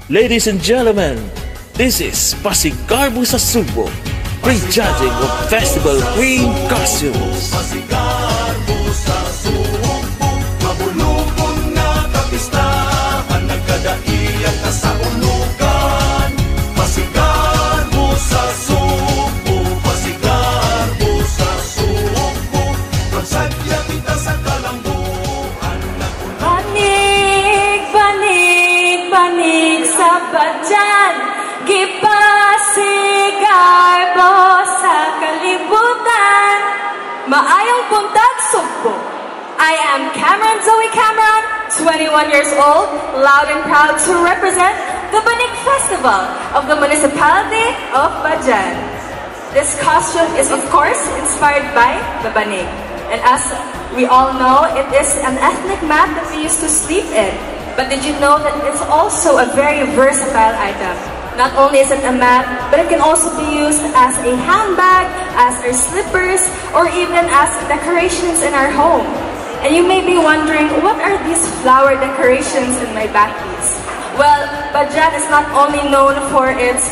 Ladies and gentlemen, this is Pasigarbo sa Sugbo, prejudging of Festival Queen costumes. Pasigarbo sa Sugbo, mabulubon na kapistahan, nagkadaiyan ka sa ulugan. Pasigarbo sa Sugbo, Pasigarbo sa Sugbo, pagsadya kita sa kalambuan. Banig, banig, banig sa badyan, gipasigarbo sa kalibutan. Maayong buntag, Sugbo. I am Cameron Zoe Cameron, 21 years old, loud and proud to represent the Banig Festival of the municipality of Bajan. This costume is of course inspired by the Banig. And as we all know, it is an ethnic mat that we used to sleep in. But did you know that it's also a very versatile item? Not only is it a mat, but it can also be used as a handbag, as our slippers, or even as decorations in our home. And you may be wondering, what are these flower decorations in my back piece? Well, Bajan is not only known for its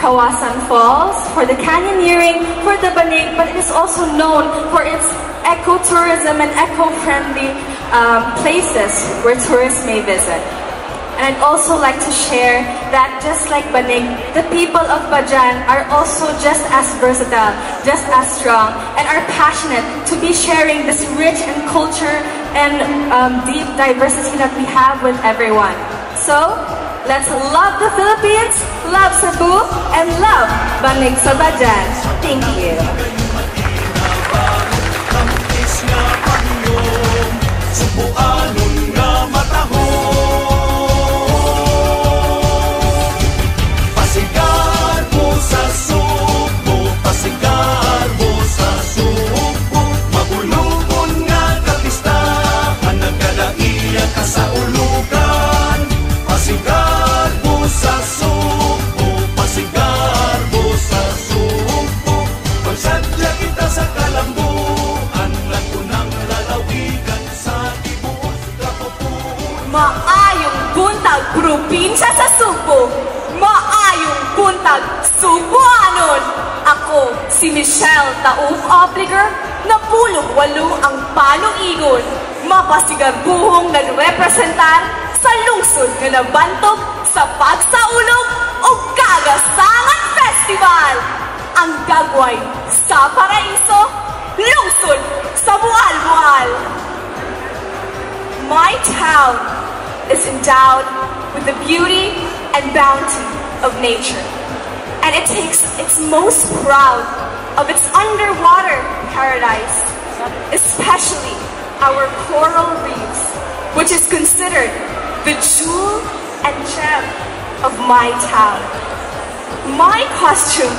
Kawasan Falls, for the canyoneering, for the Banig, but it is also known for its ecotourism and eco-friendly places where tourists may visit. And I'd also like to share that just like Banig, the people of Bajan are also just as versatile, just as strong, and are passionate to be sharing this rich and culture and deep diversity that we have with everyone. So, let's love the Philippines, love Cebu, and love Banig sa Bajan. Thank you. Maayong buntag probinsya sa Sugbo, maayong buntag Subuanon. Ako si Michelle Tauf Obliger, napulog walo ang panuigon, mapasigarbuhong nagrepresentar sa lungsod nga nabantog sa pagsaulog o Kagasangan Festival. Ang gagway sa Paraiso, lungsod sa Bual-Bual. My town is endowed with the beauty and bounty of nature, and it takes its most proud of its underwater paradise, especially our coral reefs, which is considered the jewel and gem of my town. My costume,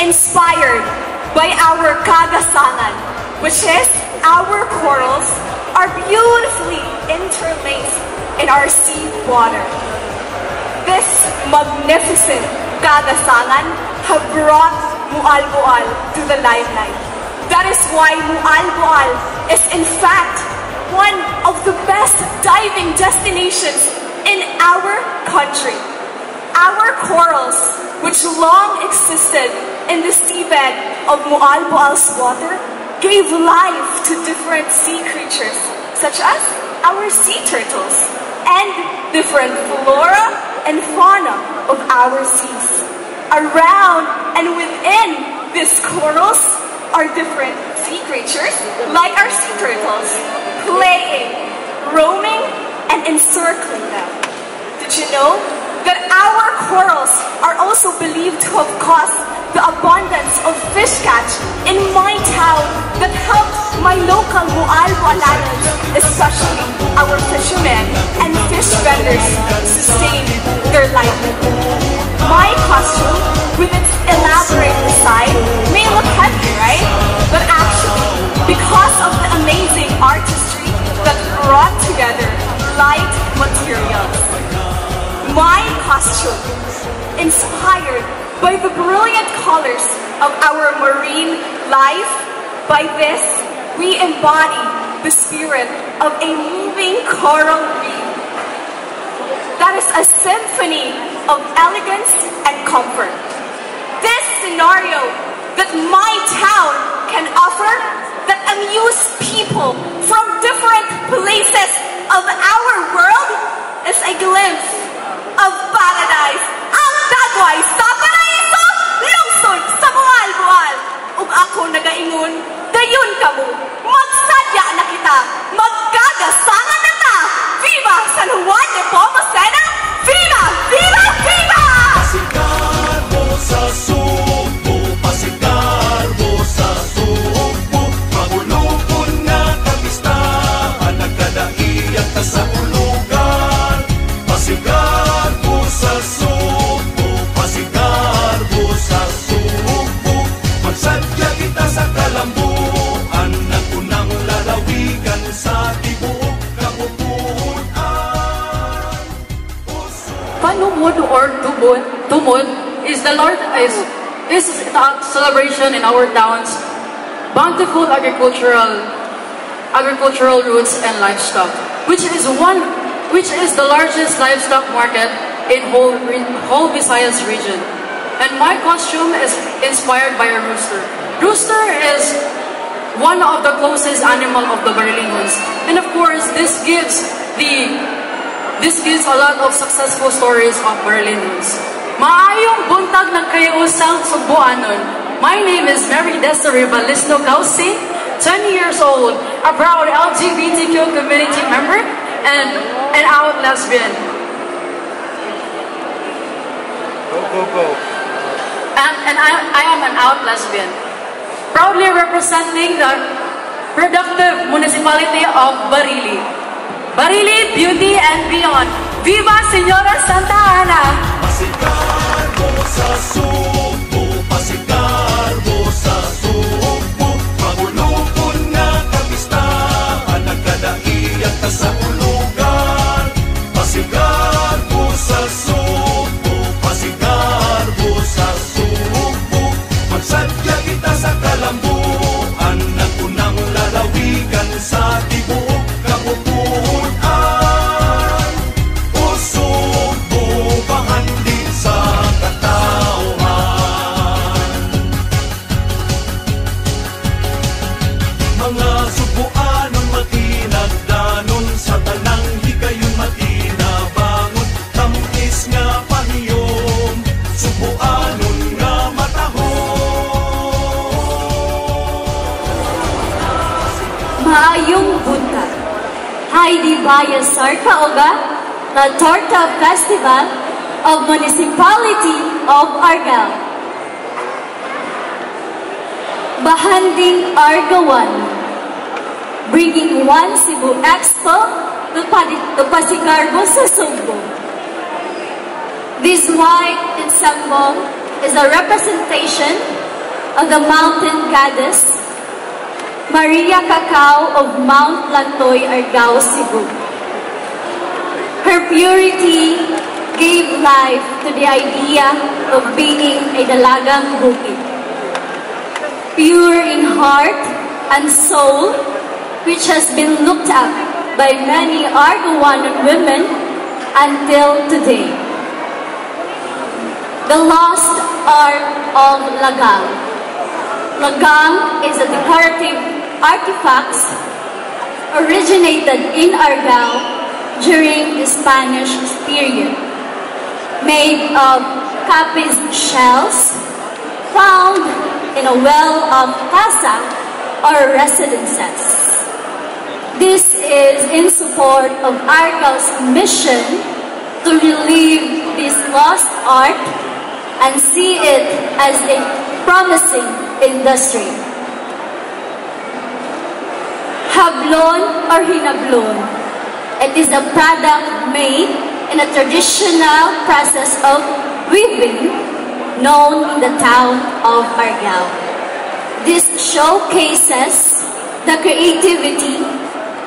inspired by our Kagasangan, which is our corals, are beautifully interlaced in our sea water. This magnificent Kagasangan have brought Mualbual to the limelight. That is why Mualbual is in fact one of the best diving destinations in our country. Our corals, which long existed in the seabed of Mualbual's water, gave life to different sea creatures, such as our sea turtles, and different flora and fauna of our seas. Around and within these corals are different sea creatures, like our sea turtles, playing, roaming, and encircling them. Did you know that our corals are also believed to have caused the abundance of fish catch in my town that helps my local Mualbualanans, especially our fishermen and fish vendors, sustain their livelihood. My costume, with its elaborate design, may look heavy, right? But actually, because of the amazing artistry that brought together light materials, my costume, inspired by the brilliant colors of our marine life, by this, we embody the spirit of a moving coral reef that is a symphony of elegance and comfort. This scenario that my town can offer that amuse people from different places of our world is a glimpse of paradise. Ang dagway sa paraiso, lungsod sa buwal-buwal. Ug ako nagaingon, dayon kamo, magsadya na kita, magkagasangan na ta. Viva San Juan de Pomocena! Viva! Viva! Viva! Pasigarbo sa Sugbo, Pasigarbo sa Sugbo, magulupon nga kapistahan, nagkadaiyak ka sa ulugan. Pasigarbo sa Sugbo, Pasigarbo sa Sugbo, magsadya kita sa kalambuan, ng unang lalawigan sa tibuok kabubuan. Panumod or tumod is the Lord is the celebration in our towns, bountiful agricultural roots and livestock, which is the largest livestock market in whole Visayan region. And my costume is inspired by a rooster. Rooster is one of the closest animal of the Barilinos, and of course this gives a lot of successful stories of Barilinos. Maayong buntag ng kayausang Sugboanon. My name is Mary Desiree Balisno Kausin, 20 years old, a proud LGBTQ community member, and an out lesbian. Go. And I am an out lesbian. Proudly representing the productive municipality of Barili. Barili, beauty and beyond. Viva Señora Santa Ana! Pasigarbo sa Sugbo, Pasigarbo sa Sugbo, magulupon nga kapistahan, nagkadaiyak ka sa ulugan. Pasigarbo sa Sugbo, Pasigarbo sa Sugbo, magsadya kita sa kalambuan, ng unang lalawigan sa tibuok kabubuan. Sugbo, bahandin sa katauhan. Mga Sugboanon matinagdanon, sa tanang higayon matinabangon, tamis nga pahiyom, Sugboanon nga matahom. Maayong buntag. Heidi Bayan Sarka Oga, the Torta Festival of Municipality of Argao. Bahanding Argawan, bringing one Cebu Expo to Pasigarbo sa Sugbo. This white ensemble is a representation of the mountain goddess Maria Cacao of Mount Lantoy, Argao, Cebu. Her purity gave life to the idea of being a dalagang bukid. Pure in heart and soul, which has been looked up by many Argawanan women until today. The lost art of Lagang. Lagang is a decorative artifact originated in Argao during the Spanish period, made of capiz shells found in a well of casa or residences. This is in support of Argao's mission to relieve this lost art and see it as a promising industry. Hablon or hinablon. It is a product made in a traditional process of weaving known in the town of Argao. This showcases the creativity,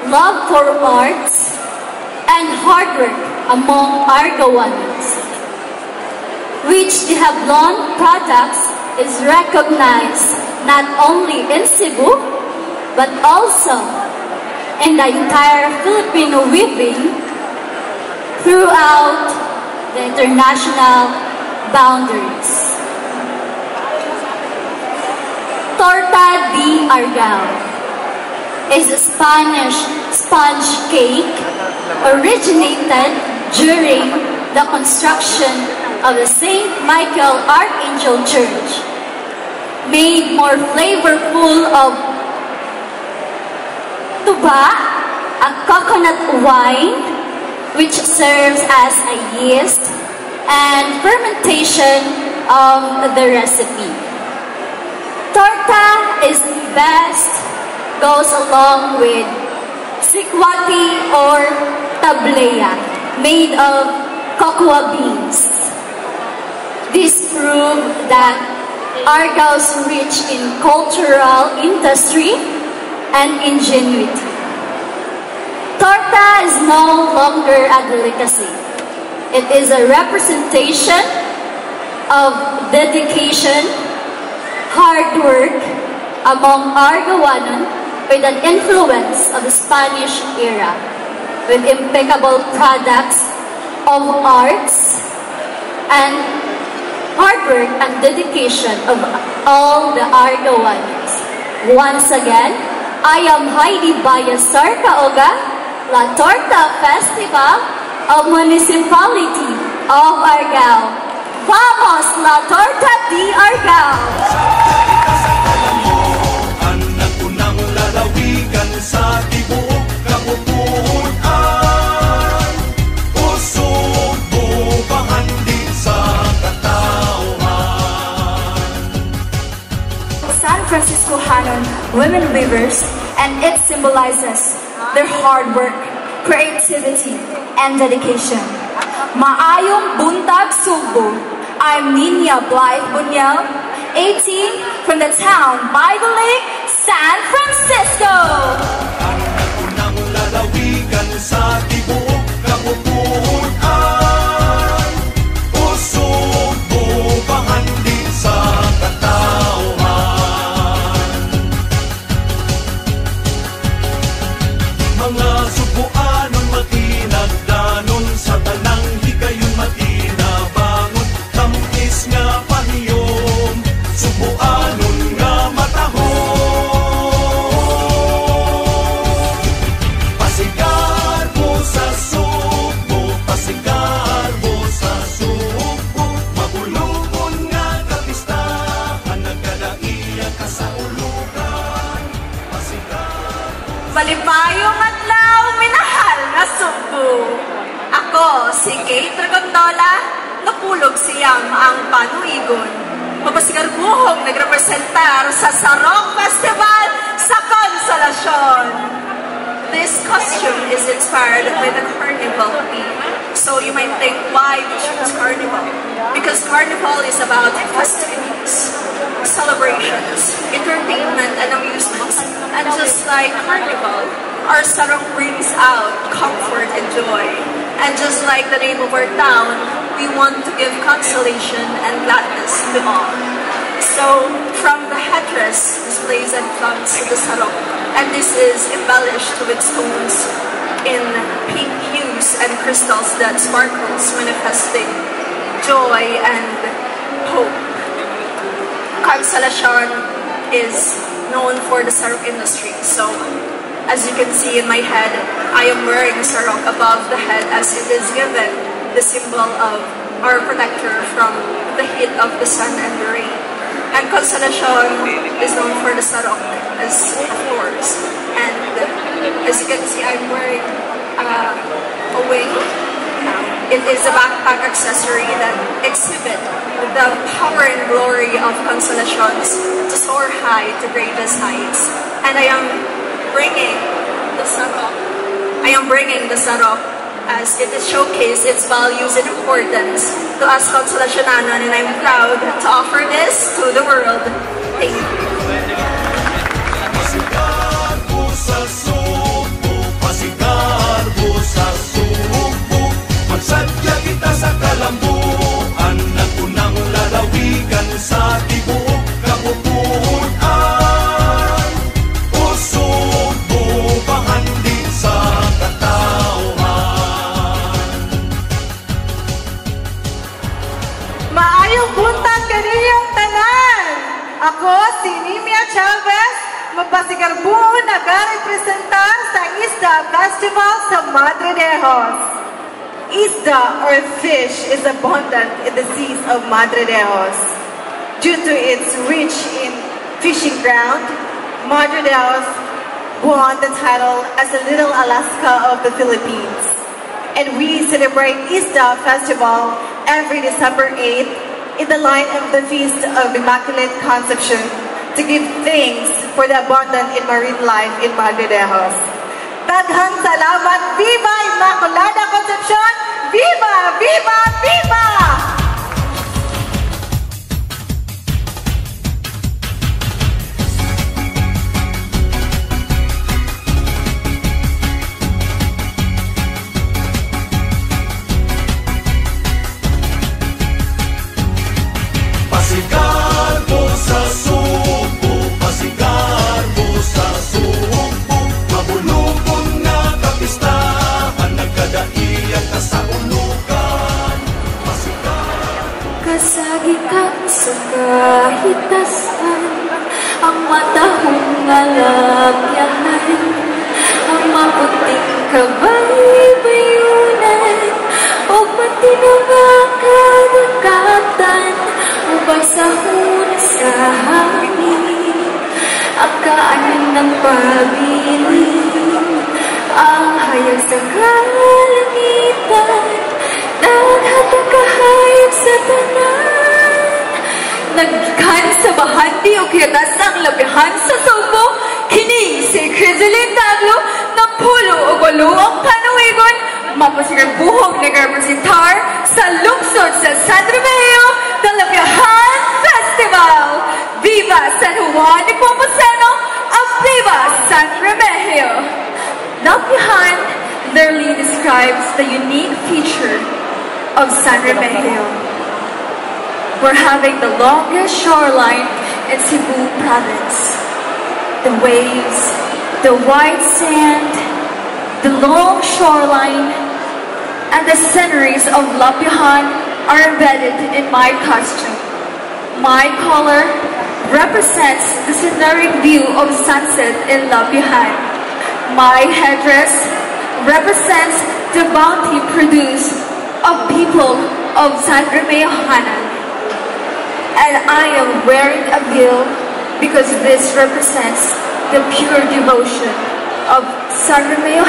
love for arts, and hard work among Argaoans, which the Hablon products is recognized not only in Cebu, but also in the entire Filipino weaving throughout the international boundaries. Torta de Argao is a Spanish sponge cake originated during the construction of the St. Michael Archangel Church, made more flavorful of tuba, a coconut wine, which serves as a yeast and fermentation of the recipe. Torta is best goes along with sikwati or tablea, made of cocoa beans. This proves that Argao is rich in cultural industry and ingenuity. Torta is no longer a delicacy. It is a representation of dedication, hard work among Argawanon with an influence of the Spanish era, with impeccable products of arts and hard work and dedication of all the Argawanons. Once again, I am Heidi Bayasar Kaoga, La Torta Festival of Municipality of Argao. Vamos, La Torta de Argao! Anak unang lalawigan sa tibuok kabubuan, usog bubahan din sa katauhan. San Francisco Hanon women weavers, and it symbolizes their hard work, creativity, and dedication. Maayong buntag Sugbo. I'm Nina Blythe Bunyel, 18, from the town by the lake, San Francisco. Anak unang lalawigan sa tibuok kabubuan, usog bubahan din sa katauhan. Mga Subuanon matinagdanon sa tanang higayon matinabangon, tampis nga pahiyom, Subuanon nga matahon. Pasigarbo sa Sugbo, Pasigarbo sa Sugbo, mabulugon nga kapistahan, nagkadaiya ka sa ulugan. Pasigarbo. Malipayong adlaw, minahal nga Sugbo. Ako, si Kate Dragondola, napulog siyang ang panuigon. Papasigarbuhong nagrepresentar sa Sarong Festival sa Konsolasyon. This costume is inspired by the carnival theme. So you might think, why we choose carnival? Because carnival is about festivities, celebrations, entertainment, and amusements. And just like carnival, our sarong brings out comfort and joy. And just like the name of our town, we want to give consolation and gladness to all. So, from the headdress, displays and flags to the sarong, and this is embellished with stones in pink hues and crystals that sparkles, manifesting joy and hope. Consolacion is known for the sarong industry, so as you can see in my head, I am wearing sarong above the head as it is given the symbol of our protector from the heat of the sun and the rain. And Consolacion is known for the sarong as floors. And as you can see, I'm wearing a wing. It is a backpack accessory that exhibit the power and glory of Consolacions to soar high to greatest heights. And I am bringing the sarong. I am bringing the sarong as it is showcased its values and importance to us Consolacionanon, and I'm proud to offer this to the world. Thank you. Pasigarbo sa Sugbo, Pasigarbo sa Sugbo, magsadya kita sa kalambuan, nagunang lalawigan sa tibuok kabubuan, usog bubahan din sa katauhan. Maayong buntag kaniyong tanan. Ako si Nimia Chavez, magpasigarbo nagarepresenta sa Isda Festival sa Madre de Dios. Isda or fish is abundant in the seas of Madre de Dios. Due to its rich in fishing ground, Madre de Dios won the title as the Little Alaska of the Philippines. And we celebrate Isda Festival every December 8th in the line of the Feast of Immaculate Conception to give thanks for the abundant in marine life in Madre de Dios. Daghang salamat! Viva Immaculada Concepcion! Viva! Viva! Viva! Pasigarbo sa Sugbo, Pasigarbo sa Sugbo, mabulubon nga kapistahan, nagkadaiyan ka sa ulugan. Kasagikan sa kahitasan, ang matahong ngalagyahan, ang maputing kabaybayunan, o pati nga kadagatan, ubay sa huna sa hangin, akaanin ng pabilin, ang hayag sa kalangitan, naghatag kahayag sa tanan. Nagkan sa bahati o kiyatas ng labihan sa Sugbo, kini si Criselyn Taglo, ng pulo o gulo ang panawigon, mapasigarbuhog nag-representar sa lungsod sa San Remigio ng Labihan Festival. Viva San Juan de Pomoceno of Viva San Remigio! Labihan literally describes the unique feature of San Remigio. We're having the longest shoreline in Cebu province. The waves, the white sand, the long shoreline, and the sceneries of Lapihan are embedded in my costume. My color represents the scenic view of sunset in Lapihan. My headdress represents the bounty produced of people of San Remigio. And I am wearing a veil because this represents the pure devotion of San Remigio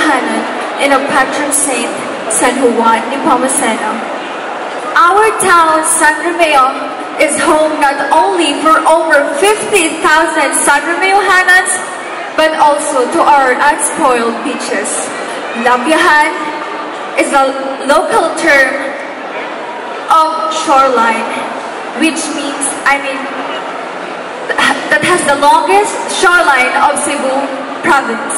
and of patron saint San Juan de Pomoceno. Our town, San Remigio, is home not only for over 50,000 San Remigiohanans, but also to our unspoiled beaches. Labihan is a local term of shoreline, which means, that has the longest shoreline of Cebu province.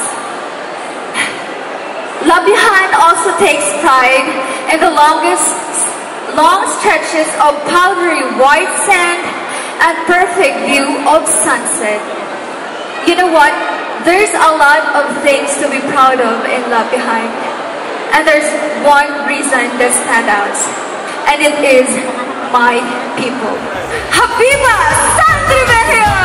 Labihan also takes pride in the long stretches of powdery white sand and perfect view of sunset. You know what? There's a lot of things to be proud of in Labihan, and there's one reason that stands out, and it is my people. Habiba San Remigio!